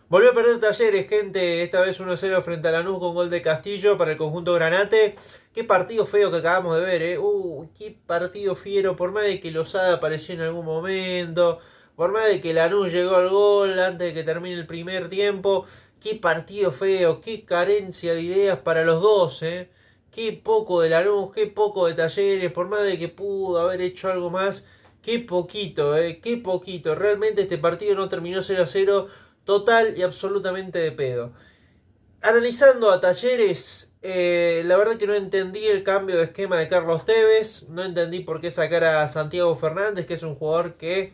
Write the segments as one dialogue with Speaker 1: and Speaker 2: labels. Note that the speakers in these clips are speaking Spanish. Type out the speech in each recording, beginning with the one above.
Speaker 1: Volvió a perder Talleres, gente, esta vez 1-0 frente a Lanús con gol de Castillo para el conjunto granate. Qué partido feo que acabamos de ver, qué partido fiero, por más de que Lozada apareció en algún momento, por más de que Lanús llegó al gol antes de que termine el primer tiempo. Qué partido feo, qué carencia de ideas para los dos, Qué poco de Lanús, qué poco de Talleres, por más de que pudo haber hecho algo más. Qué poquito, qué poquito. Realmente este partido no terminó 0-0. Total y absolutamente de pedo. Analizando a Talleres, la verdad que no entendí el cambio de esquema de Carlos Tevez. No entendí por qué sacar a Santiago Fernández, que es un jugador que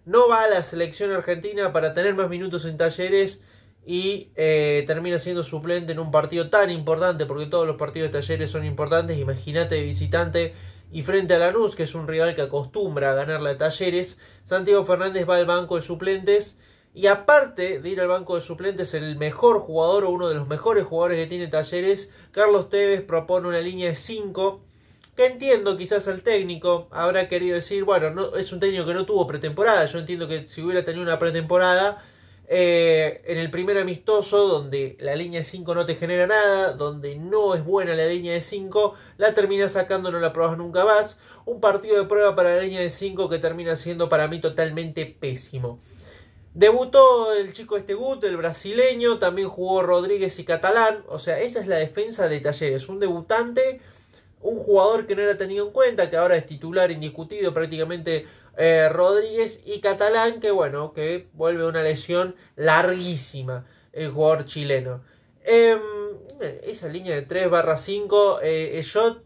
Speaker 1: no va a la selección argentina para tener más minutos en Talleres y termina siendo suplente en un partido tan importante, porque todos los partidos de Talleres son importantes. Imagínate de visitante y frente a Lanús, que es un rival que acostumbra a ganarle a Talleres. Santiago Fernández va al banco de suplentes. Y aparte de ir al banco de suplentes, el mejor jugador o uno de los mejores jugadores que tiene Talleres, Carlos Tevez, propone una línea de 5. Que entiendo, quizás el técnico habrá querido decir, bueno, no, es un técnico que no tuvo pretemporada. Yo entiendo que si hubiera tenido una pretemporada, en el primer amistoso, donde la línea de 5 no te genera nada, donde no es buena la línea de 5, la terminas sacando, no la probas nunca más. Un partido de prueba para la línea de 5 que termina siendo para mí totalmente pésimo. Debutó el chico Estegut, el brasileño, también jugó Rodríguez y Catalán. O sea, esa es la defensa de Talleres. Un debutante, un jugador que no era tenido en cuenta, que ahora es titular indiscutido prácticamente, Rodríguez y Catalán, que bueno, que vuelve una lesión larguísima el jugador chileno. Esa línea de 3/5, yo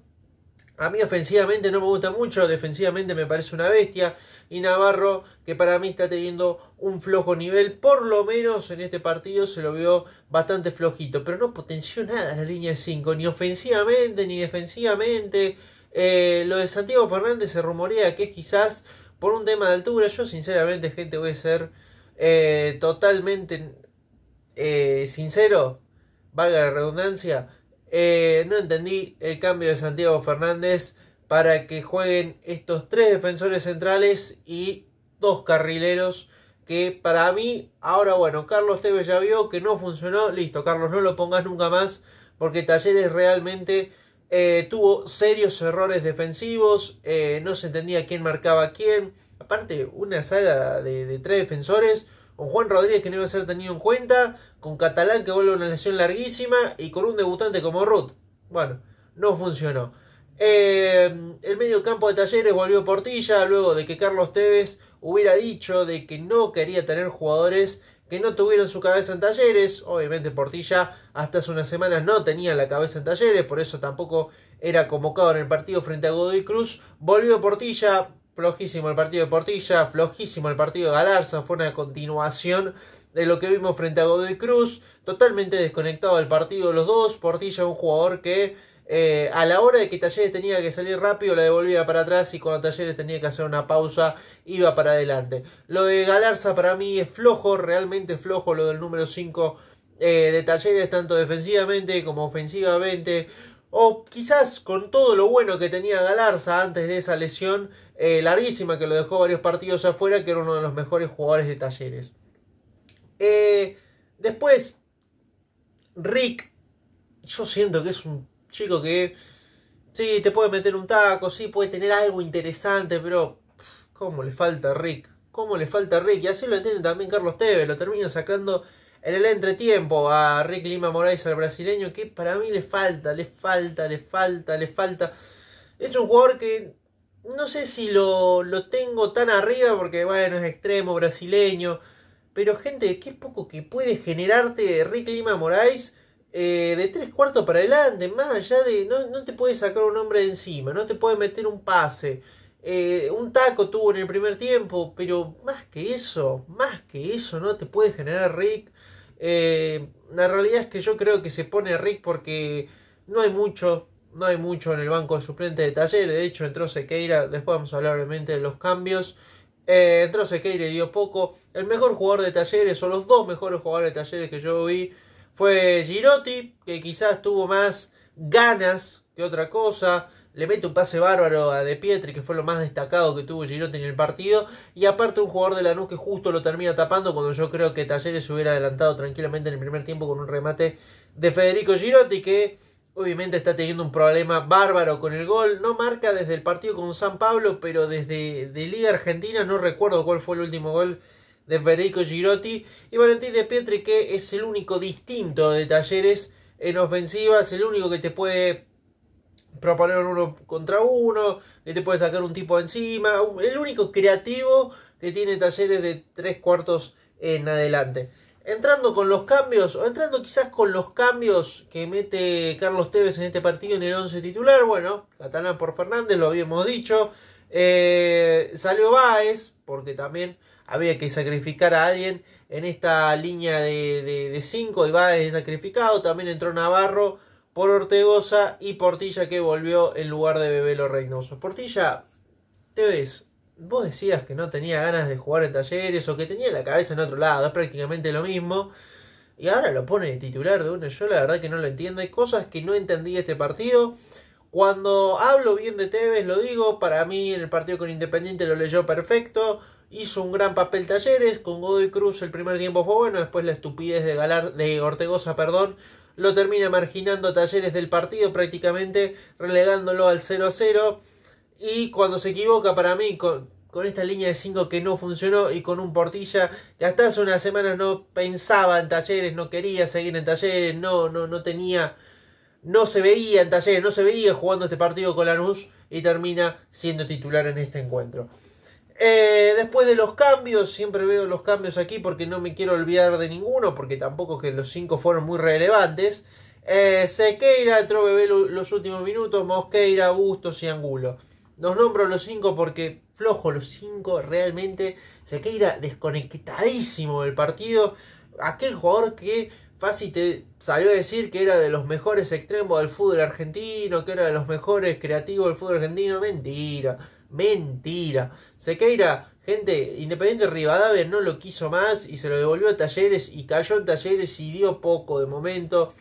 Speaker 1: a mí ofensivamente no me gusta mucho, defensivamente me parece una bestia. Y Navarro, que para mí está teniendo un flojo nivel, por lo menos en este partido se lo vio bastante flojito. Pero no potenció nada la línea de 5, ni ofensivamente ni defensivamente. Lo de Santiago Fernández se rumorea que es quizás por un tema de altura. Yo sinceramente, gente, voy a ser totalmente sincero, valga la redundancia. No entendí el cambio de Santiago Fernández para que jueguen estos 3 defensores centrales y 2 carrileros, que para mí, ahora bueno, Carlos Tevez ya vio que no funcionó, listo, Carlos, no lo pongas nunca más, porque Talleres realmente tuvo serios errores defensivos, no se entendía quién marcaba a quién, aparte una saga de 3 defensores, con Juan Rodríguez que no iba a ser tenido en cuenta, con Catalán que vuelve una lesión larguísima y con un debutante como Ruth. Bueno, no funcionó. El medio campo de Talleres volvió Portilla luego de que Carlos Tevez hubiera dicho de que no quería tener jugadores que no tuvieran su cabeza en Talleres. Obviamente Portilla hasta hace unas semanas no tenía la cabeza en Talleres, por eso tampoco era convocado en el partido frente a Godoy Cruz. Volvió Portilla, flojísimo el partido de Portilla, flojísimo el partido de Galarza, fue una continuación de lo que vimos frente a Godoy Cruz, totalmente desconectado del partido de los dos. Portilla, un jugador que a la hora de que Talleres tenía que salir rápido, la devolvía para atrás, y cuando Talleres tenía que hacer una pausa, iba para adelante. Lo de Galarza para mí es flojo, realmente flojo, lo del número 5 de Talleres, tanto defensivamente como ofensivamente. O quizás con todo lo bueno que tenía Galarza antes de esa lesión larguísima que lo dejó varios partidos afuera, que era uno de los mejores jugadores de Talleres. Después, Rick, yo siento que es un chico que sí, te puede meter un taco, sí, puede tener algo interesante, pero ¿cómo le falta a Rick? ¿Cómo le falta a Rick? Y así lo entiende también Carlos Tevez, lo termina sacando en el entretiempo a Rick Lima Moraes, al brasileño, que para mí le falta. Es un jugador que no sé si lo tengo tan arriba, porque bueno, es extremo brasileño, pero gente, qué poco que puede generarte Rick Lima Moraes de 3/4 para adelante, más allá de, no te puede sacar un hombre de encima, no te puede meter un pase, un taco tuvo en el primer tiempo, pero más que eso no te puede generar Rick. La realidad es que yo creo que se pone Rick porque no hay mucho en el banco de suplentes de Talleres. De hecho entró Sequeira, después vamos a hablar obviamente de los cambios. Entró Sequeira y dio poco. El mejor jugador de Talleres, o los 2 mejores jugadores de Talleres que yo vi, fue Girotti, que quizás tuvo más ganas que otra cosa. le mete un pase bárbaro a De Pietri, que fue lo más destacado que tuvo Girotti en el partido. Y aparte un jugador de Lanús que justo lo termina tapando cuando yo creo que Talleres se hubiera adelantado tranquilamente en el primer tiempo con un remate de Federico Girotti, que obviamente está teniendo un problema bárbaro con el gol. No marca desde el partido con San Pablo, pero desde de Liga Argentina no recuerdo cuál fue el último gol de Federico Girotti. Y Valentín De Pietri, que es el único distinto de Talleres en ofensiva, es el único que te puede proponer un 1 contra 1, que te puede sacar un tipo encima, el único creativo que tiene Talleres de 3/4 en adelante. Entrando con los cambios, o entrando quizás con los cambios que mete Carlos Tevez en este partido en el 11 titular. Bueno, Catalán por Fernández, lo habíamos dicho. Salió Báez, porque también había que sacrificar a alguien en esta línea de 5 y Báez es sacrificado. También entró Navarro por Ortegoza y Portilla, que volvió en lugar de Bebelo Reynoso. Portilla, Tevez, vos decías que no tenía ganas de jugar en Talleres o que tenía la cabeza en otro lado, es prácticamente lo mismo. Y ahora lo pone de titular de uno. Yo la verdad que no lo entiendo. Hay cosas que no entendí este partido. Cuando hablo bien de Tevez lo digo. Para mí en el partido con Independiente lo leyó perfecto. Hizo un gran papel Talleres. Con Godoy Cruz el primer tiempo fue bueno. Después la estupidez de Ortegoza, lo termina marginando Talleres del partido, prácticamente relegándolo al 0-0. Y cuando se equivoca, para mí, con esta línea de 5 que no funcionó y con un Portilla que hasta hace unas semanas no pensaba en Talleres, no quería seguir en Talleres, no tenía, no se veía en Talleres, no se veía jugando este partido con Lanús y termina siendo titular en este encuentro. Después de los cambios, siempre veo los cambios aquí porque no me quiero olvidar de ninguno, porque tampoco que los 5 fueron muy relevantes. Sequeira, entró Bebé los últimos minutos, Mosqueira, Bustos y Angulo. Los nombro los 5 porque flojo los 5 realmente. Sequeira desconectadísimo del partido. Aquel jugador que fácil te salió a decir que era de los mejores extremos del fútbol argentino, que era de los mejores creativos del fútbol argentino. Mentira, mentira. Sequeira, gente, Independiente Rivadavia no lo quiso más y se lo devolvió a Talleres y cayó en Talleres y dio poco de momento.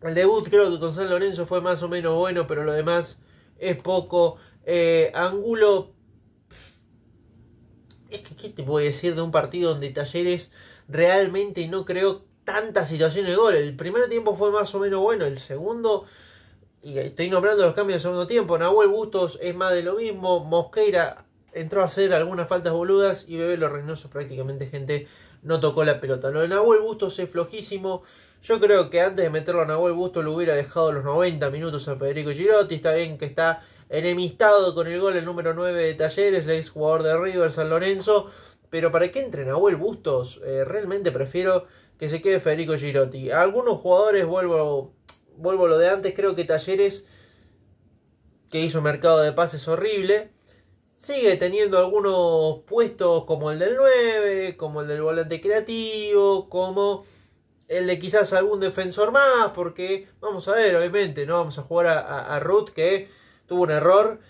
Speaker 1: El debut creo que con San Lorenzo fue más o menos bueno, pero lo demás es poco. Angulo, es que ¿qué te voy a decir de un partido donde Talleres realmente no creó tantas situaciones de gol? El primer tiempo fue más o menos bueno, el segundo, y estoy nombrando los cambios del segundo tiempo, Nahuel Bustos es más de lo mismo, Mosqueira entró a hacer algunas faltas boludas y Bebelo Reynoso prácticamente, gente, no tocó la pelota. Lo de Nahuel Bustos es flojísimo. Yo creo que antes de meterlo a Nahuel Bustos lo hubiera dejado los 90 minutos a Federico Girotti. Está bien que está enemistado con el gol el número 9 de Talleres, el ex jugador de River, San Lorenzo, pero para que entre Nahuel Bustos, realmente prefiero que se quede Federico Girotti. A algunos jugadores, vuelvo a lo de antes, creo que Talleres, que hizo mercado de pases horrible, sigue teniendo algunos puestos como el del 9, como el del volante creativo, como el de quizás algún defensor más, porque vamos a ver, obviamente, no vamos a jugar a Ruth, que tuvo un error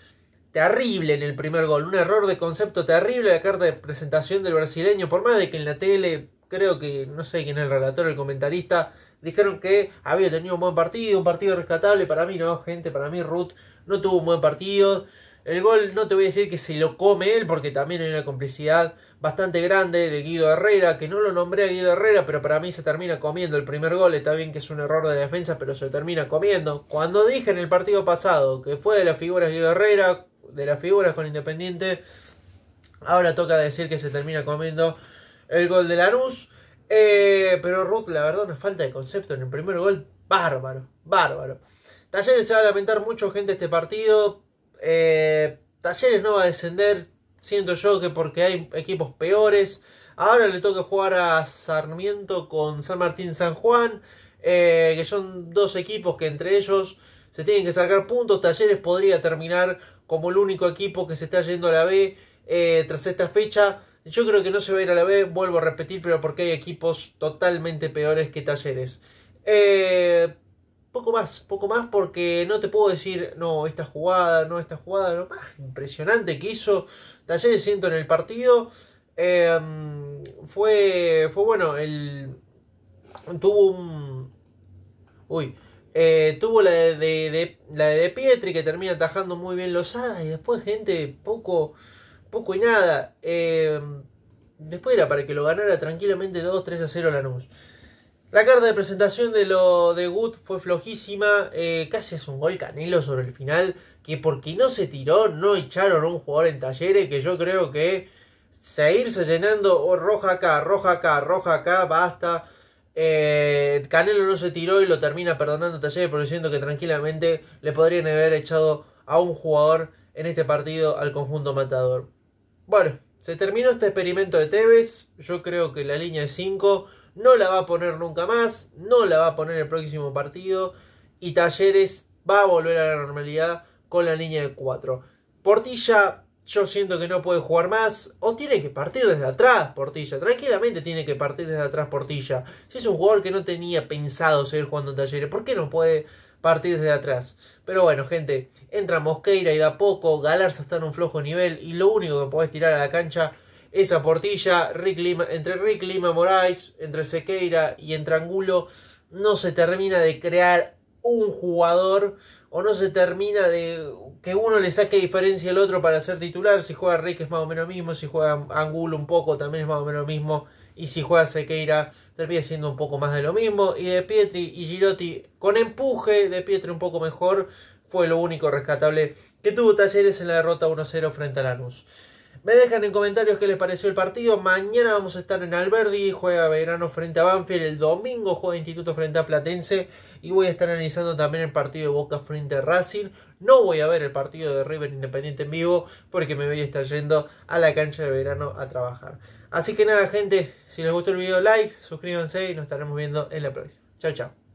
Speaker 1: terrible en el primer gol, un error de concepto terrible, la carta de presentación del brasileño, por más de que en la tele, creo que, no sé quién es el relator, el comentarista, dijeron que había tenido un partido rescatable. Para mí no, gente, para mí Ruth no tuvo un buen partido. El gol no te voy a decir que se lo come él, porque también hay una complicidad bastante grande de Guido Herrera, que no lo nombré a Guido Herrera, pero para mí se termina comiendo el primer gol. Está bien que es un error de defensa, pero se termina comiendo. Cuando dije en el partido pasado que fue de las figuras Guido Herrera, de las figuras con Independiente, ahora toca decir que se termina comiendo el gol de Lanús. Pero Ruth, la verdad, una falta de concepto en el primer gol, bárbaro. Talleres se va a lamentar mucho, gente, este partido. Talleres no va a descender, siento yo, que porque hay equipos peores. Ahora le toca jugar a Sarmiento con San Martín San Juan, que son dos equipos que entre ellos se tienen que sacar puntos. Talleres podría terminar como el único equipo que se está yendo a la B tras esta fecha. Yo creo que no se va a ir a la B, vuelvo a repetir, pero porque hay equipos totalmente peores que Talleres. Poco más porque no te puedo decir, no, esta jugada, lo más impresionante que hizo Talleres, siento, en el partido. Fue bueno, tuvo un... Tuvo la de Pietri, que termina atajando muy bien Lozada. Y después, gente, poco y nada. Después era para que lo ganara tranquilamente 2-3-0 Lanús. La carta de presentación de lo de Wood fue flojísima. Casi es un gol Canelo sobre el final. Que porque no se tiró, no echaron a un jugador en Talleres. Que yo creo que seguirse llenando roja acá, roja acá, roja acá, basta. Canelo no se tiró y lo termina perdonando Talleres, porque siento que tranquilamente le podrían haber echado a un jugador en este partido al conjunto matador. Bueno, se terminó este experimento de Tevez. Yo creo que la línea de 5 no la va a poner nunca más, no la va a poner el próximo partido, y Talleres va a volver a la normalidad con la línea de 4. Portilla, yo siento que no puede jugar más, o tiene que partir desde atrás Portilla, tranquilamente tiene que partir desde atrás Portilla. Si es un jugador que no tenía pensado seguir jugando en Talleres, ¿por qué no puede partir desde atrás? Pero bueno, gente, entra Mosqueira y da poco, Galarza está en un flojo nivel, y lo único que podés tirar a la cancha es a Portilla. Entre Rick Lima Moraes, entre Sequeira y entre Angulo, no se termina de crear un jugador, o no se termina de que uno le saque diferencia al otro para ser titular. Si juega Rick es más o menos lo mismo, si juega Angulo un poco también es más o menos lo mismo, y si juega Sequeira termina siendo un poco más de lo mismo. Y de Pietri y Girotti con empuje, de Pietri un poco mejor, fue lo único rescatable que tuvo Talleres en la derrota 1-0 frente a Lanús. Me dejan en comentarios qué les pareció el partido. Mañana vamos a estar en Alberdi, juega Belgrano frente a Banfield. El domingo juega Instituto frente a Platense. Y voy a estar analizando también el partido de Boca frente a Racing. No voy a ver el partido de River Independiente en vivo, porque me voy a estar yendo a la cancha de Belgrano a trabajar. Así que nada, gente, si les gustó el video, like, suscríbanse y nos estaremos viendo en la próxima. Chao, chao.